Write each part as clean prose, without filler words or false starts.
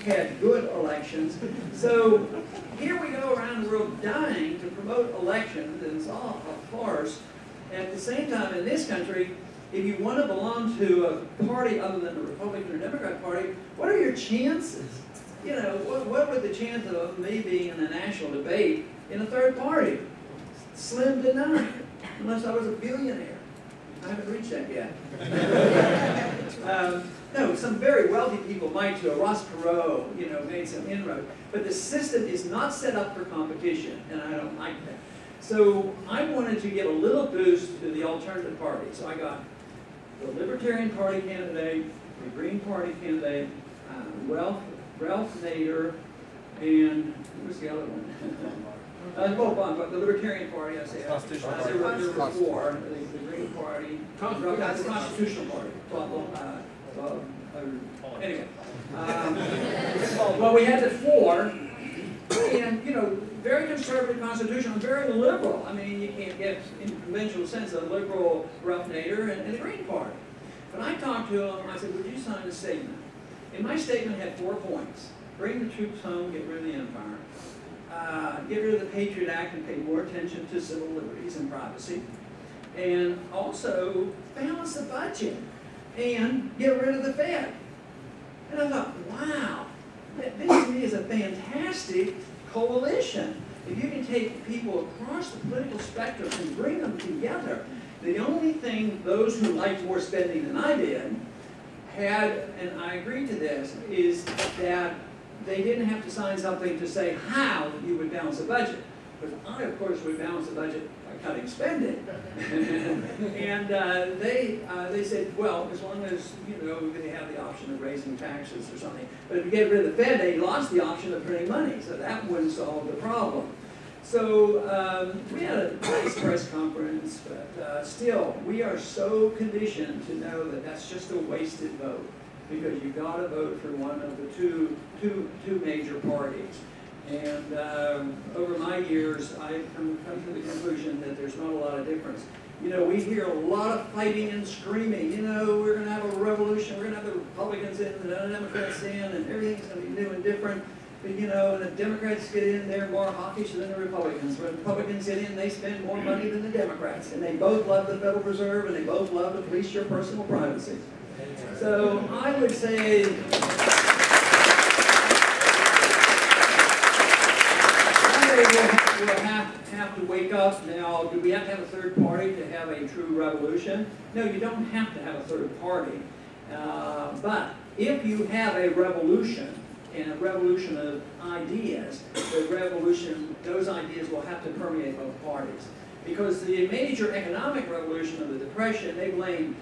had good elections. So here we go around the world dying to promote elections, and it's all a farce. At the same time, in this country, if you want to belong to a party other than the Republican or Democrat Party, what are your chances? You know, what would the chance of me being in a national debate in a third party? Slim to none, unless I was a billionaire. I haven't reached that yet. No, some very wealthy people might do. Ross Perot, you know, made some inroad. But the system is not set up for competition, and I don't like that. So I wanted to give a little boost to the alternative party. So I got the Libertarian Party candidate, the Green Party candidate, Ralph Nader, and who was the other one? The Libertarian Party, I say. Constitutional Party. There were four. The Green Party, the Constitutional Party. Anyway. Well, we had the four, and, you know, very conservative constitutional, very liberal. I mean, you can't get, in conventional sense, a liberal Ralph Nader and the Green Party. But I talked to him, I said, would you sign a statement? And my statement had 4 points. Bring the troops home, get rid of the empire. Get rid of the Patriot Act and pay more attention to civil liberties and privacy. And also, balance the budget and get rid of the Fed. And I thought, wow, this to me is a fantastic coalition. If you can take people across the political spectrum and bring them together, the only thing those who liked more spending than I did had, and I agree to this, is that they didn't have to sign something to say how you would balance the budget. Because I, of course, would balance the budget by cutting spending. And they said, well, as long as, you know, they have the option of raising taxes or something. But if you get rid of the Fed, they lost the option of printing money. So that wouldn't solve the problem. So we had a nice press conference, but still, we are so conditioned to know that that's just a wasted vote, because you've got to vote for one of the two major parties. And over my years, I've come to the conclusion that there's not a lot of difference. You know, we hear a lot of fighting and screaming. You know, we're going to have a revolution. We're going to have the Republicans in, and the Democrats in, and everything's going to be new and different. But, you know, and the Democrats get in, they're more hawkish than the Republicans. When the Republicans get in, they spend more money than the Democrats. And they both love the Federal Reserve, and they both love to police your personal privacy. So I would say, we'll have to wake up. Now, do we have to have a third party to have a true revolution? No, you don't have to have a third party. But if you have a revolution, and a revolution of ideas, those ideas will have to permeate both parties. Because the major economic revolution of the Depression, they blamed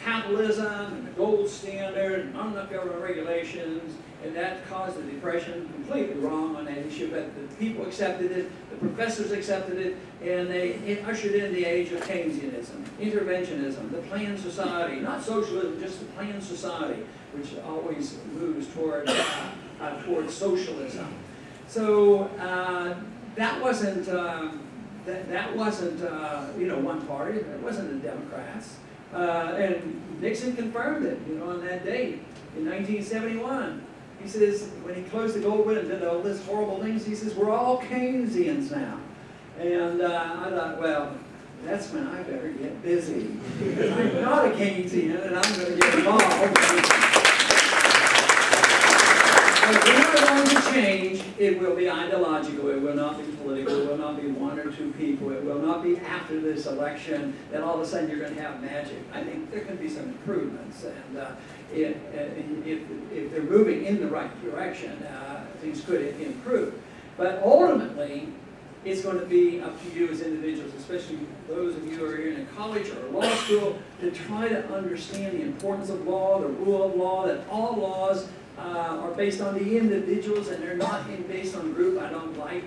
capitalism and the gold standard and not enough government regulations, and that caused the Depression. Completely wrong on that issue, but the people accepted it, the professors accepted it, and it ushered in the age of Keynesianism, interventionism, the planned society, not socialism, just the planned society, which always moves toward socialism. So that wasn't you know, one party. It wasn't the Democrats. And Nixon confirmed it, you know, on that date in 1971. He says, when he closed the gold window and did all this horrible things, he says, we're all Keynesians now. And I thought, well, that's when I better get busy. Because I'm not a Keynesian, and I'm going to get involved. If we are going to change, it will be ideological, it will not be political, it will not be one or two people, it will not be after this election that all of a sudden you're going to have magic. I think there can be some improvements, and if they're moving in the right direction, things could improve. But ultimately, it's going to be up to you as individuals, especially those of you who are in a college or a law school, to try to understand the importance of law, the rule of law, that all laws are based on the individuals and they're not based on group. I don't like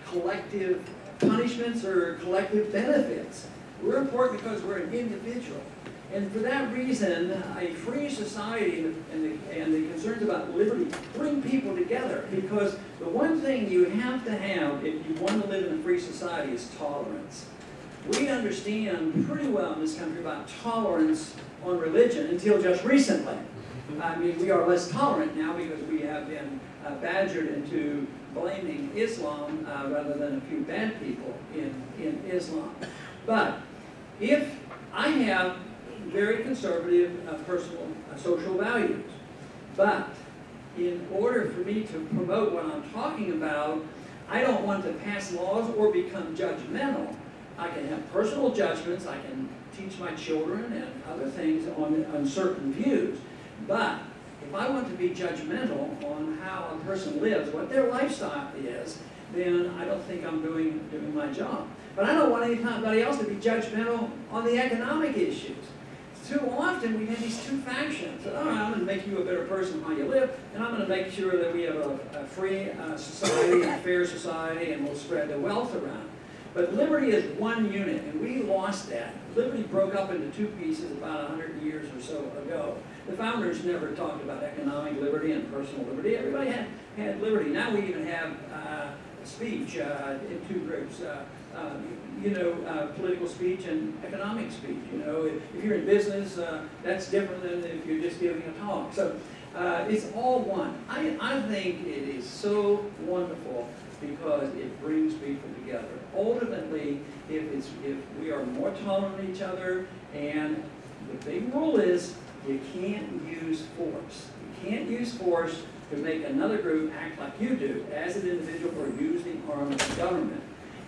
collective punishments or collective benefits. We're important because we're an individual. And for that reason, a free society and the concerns about liberty bring people together, because the one thing you have to have if you want to live in a free society is tolerance. We understand pretty well in this country about tolerance on religion until just recently. I mean, we are less tolerant now because we have been badgered into blaming Islam rather than a few bad people in Islam. But if I have very conservative personal social values, but in order for me to promote what I'm talking about, I don't want to pass laws or become judgmental. I can have personal judgments, I can teach my children and other things on certain views, but if I want to be judgmental on how a person lives, what their lifestyle is, then I don't think I'm doing my job. But I don't want anybody else to be judgmental on the economic issues. Too often we have these two factions. Oh, I'm going to make you a better person how you live, and I'm going to make sure that we have a free society, a fair society, and we'll spread the wealth around. But liberty is one unit, and we lost that. Liberty broke up into two pieces about 100 years or so ago. The founders never talked about economic liberty and personal liberty. Everybody had liberty. Now we even have speech in two groups. Political speech and economic speech. You know, if you're in business, that's different than if you're just giving a talk. So it's all one. I think it is so wonderful because it brings people together. Ultimately, if we are more tolerant of each other, and the big rule is you can't use force. You can't use force to make another group act like you do as an individual or use the arm of the government.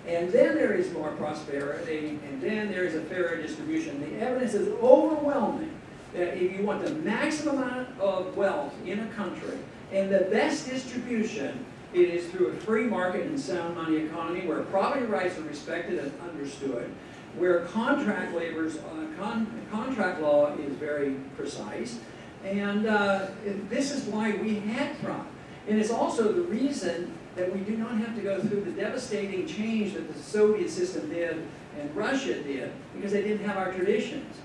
And then there is more prosperity, and then there is a fairer distribution. The evidence is overwhelming that if you want the maximum amount of wealth in a country and the best distribution, it is through a free market and sound money economy where property rights are respected and understood, where contract law is very precise, and this is why we had Trump. And it's also the reason that we do not have to go through the devastating change that the Soviet system did and Russia did, because they didn't have our traditions.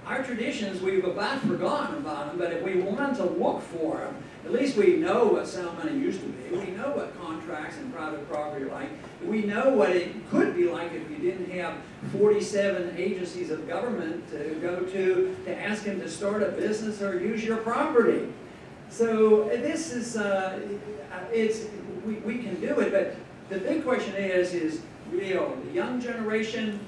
Our traditions, we've about forgotten about them, but if we want to look for them, at least we know what sound money used to be. We know what contracts and private property are like. We know what it could be like if you didn't have 47 agencies of government to go to ask them to start a business or use your property. So this is, we can do it, but the big question is will the young generation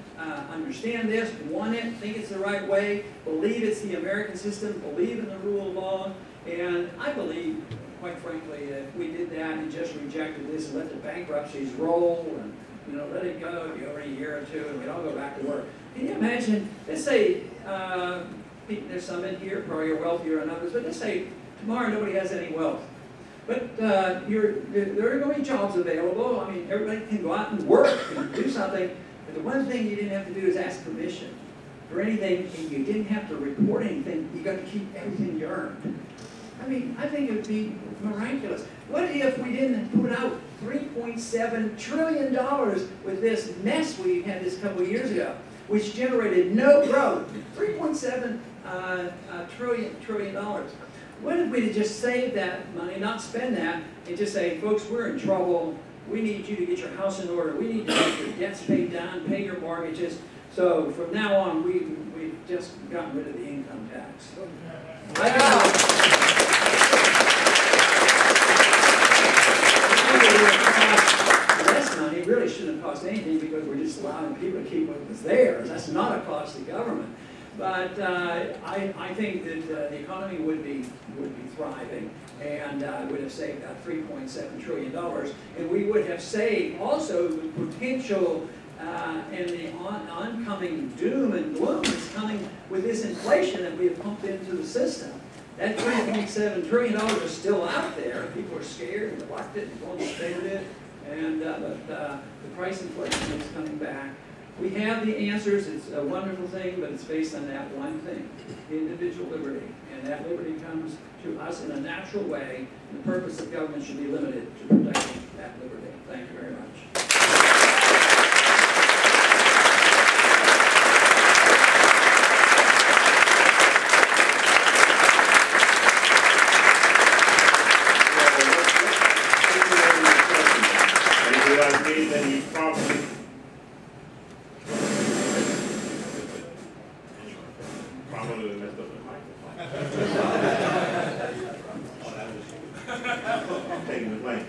understand this, want it, think it's the right way, believe it's the American system, believe in the rule of law? And I believe, quite frankly, if we did that and just rejected this and let the bankruptcies roll and let it go over a year or two and we'd all go back to work. Can you imagine, let's say, there's some in here, probably are wealthier than others, but let's say tomorrow nobody has any wealth. But there are going to be jobs available. I mean, everybody can go out and work and do something. But the one thing you didn't have to do is ask permission for anything, and you didn't have to report anything. You got to keep everything you earned. I mean, I think it would be miraculous. What if we didn't put out $3.7 trillion with this mess we had this couple of years ago, which generated no growth? $3.7 trillion. What if we just save that money, not spend that, and just say, folks, we're in trouble. We need you to get your house in order. We need to get your debts paid down, pay your mortgages. So from now on, we've just gotten rid of the income tax. Less money really shouldn't cost anything because we're just allowing people to keep what was theirs. That's not a cost to government. But I think that the economy would be thriving, and would have saved that $3.7 trillion. And we would have saved also the potential and the oncoming doom and gloom that's coming with this inflation that we have pumped into the system. That $3.7 trillion is still out there. People are scared and reluctant and won't spend it. And but the price inflation is coming back. We have the answers. It's a wonderful thing, but it's based on that one thing, individual liberty. And that liberty comes to us in a natural way. And the purpose of government should be limited to protecting that liberty. Thank you very much. Then you probably messed up. I'm taking the blame.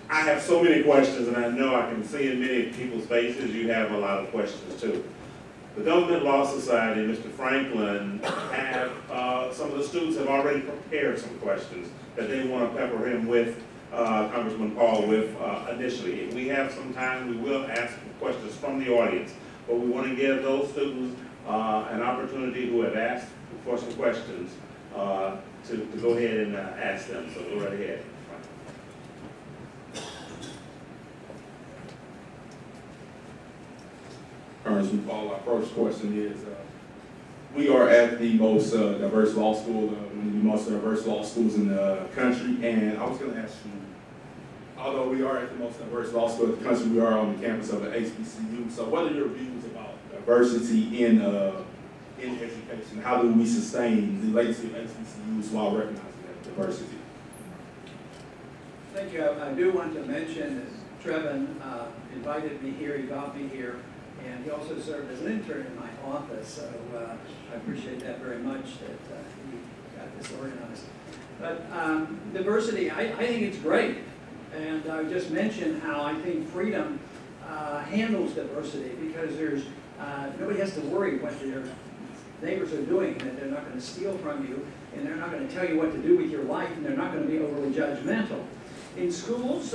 I have so many questions, and I know I can see in many people's faces you have a lot of questions too. The Government Law Society, Mr. Franklin, have, some of the students have already prepared some questions that they want to pepper him with, Congressman Paul, with initially. If we have some time, we will ask questions from the audience, but we want to give those students an opportunity who have asked for some questions to go ahead and ask them, so go right ahead. Congressman Paul, our first question is, we are at the most diverse law school, one of the most diverse law schools in the country, and I was going to ask you, although we are at the most diverse law school in the country, we are on the campus of the HBCU, so what are your views about diversity in education? How do we sustain the legacy of HBCUs while recognizing that diversity? Thank you. I do want to mention that Trevin invited me here, he got me here, and he also served as an intern in my office, so I appreciate that very much that he got this organized. But diversity, I think it's great. And I just mentioned how I think freedom handles diversity, because there's nobody has to worry what their neighbors are doing, that they're not going to steal from you, and they're not going to tell you what to do with your life, and they're not going to be overly judgmental. In schools,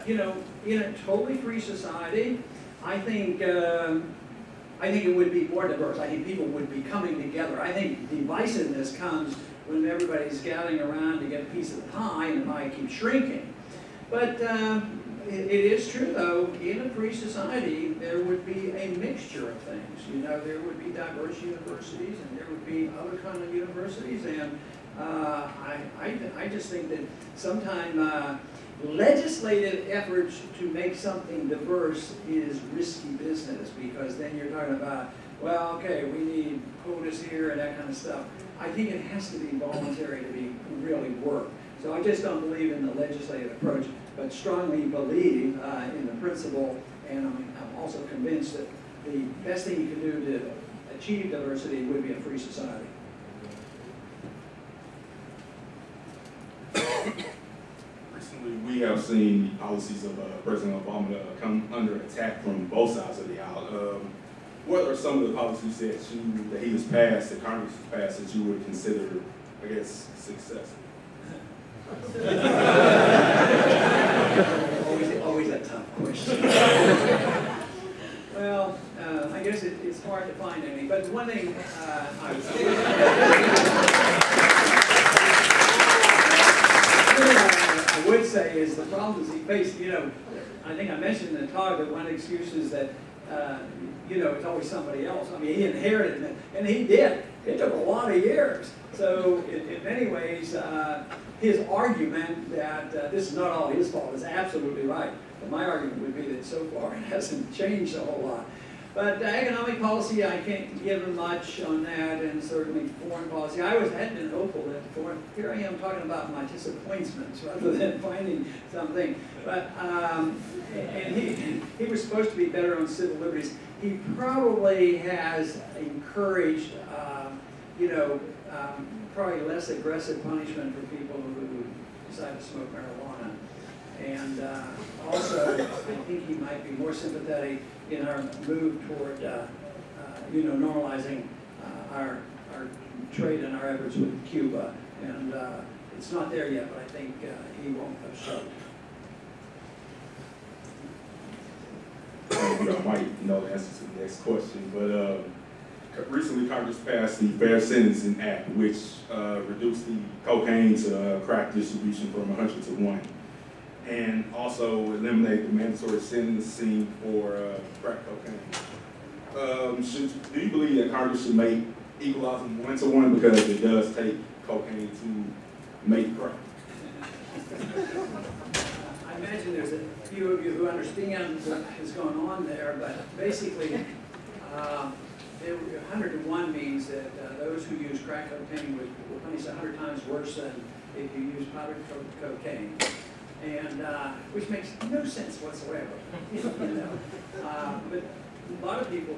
you know, in a totally free society, I think it would be more diverse. I think people would be coming together. I think divisiveness comes when everybody's gathering around to get a piece of the pie, and the pie keeps shrinking. But it is true, though, in a free society, there would be a mixture of things. You know, there would be diverse universities, and there would be other kind of universities, and I just think that sometimes legislative efforts to make something diverse is risky business, because then you're talking about, well, okay, we need quotas here and that kind of stuff. I think it has to be voluntary to really work. So I just don't believe in the legislative approach, but strongly believe in the principle, and I'm also convinced that the best thing you can do to achieve diversity would be a free society. Recently, we have seen the policies of President Obama come under attack from both sides of the aisle. What are some of the policies that he has passed, that Congress has passed, that you would consider, I guess, successful? always a tough question. Well, I guess it's hard to find any, but one thing I would say is the problems he faced. You know, I think I mentioned in the talk that one excuse is that you know, it's always somebody else. I mean, he inherited it, and he did. It took a lot of years. So in many ways, his argument that this is not all his fault is absolutely right. But my argument would be that so far it hasn't changed a whole lot. But economic policy, I can't give him much on that, and certainly foreign policy. I had been hopeful that here I am talking about my disappointments rather than finding something. But and he was supposed to be better on civil liberties. He probably has encouraged, you know, probably less aggressive punishment for people who decide to smoke marijuana. And also, I think he might be more sympathetic in our move toward, you know, normalizing our trade and our efforts with Cuba. And it's not there yet, but I think he won't obstruct. I might know the answer to the next question, but recently Congress passed the Fair Sentencing Act, which reduced the cocaine to crack distribution from 100 to 1, and also eliminate the mandatory sentencing for crack cocaine. Do you believe that Congress should make equalizing 1 to 1, because it does take cocaine to make crack? I imagine there's a few of you who understand what is going on there, but basically, 100 to 1 means that those who use crack cocaine will punish 100 times worse than if you use powdered cocaine, and which makes no sense whatsoever. You know? But a lot of people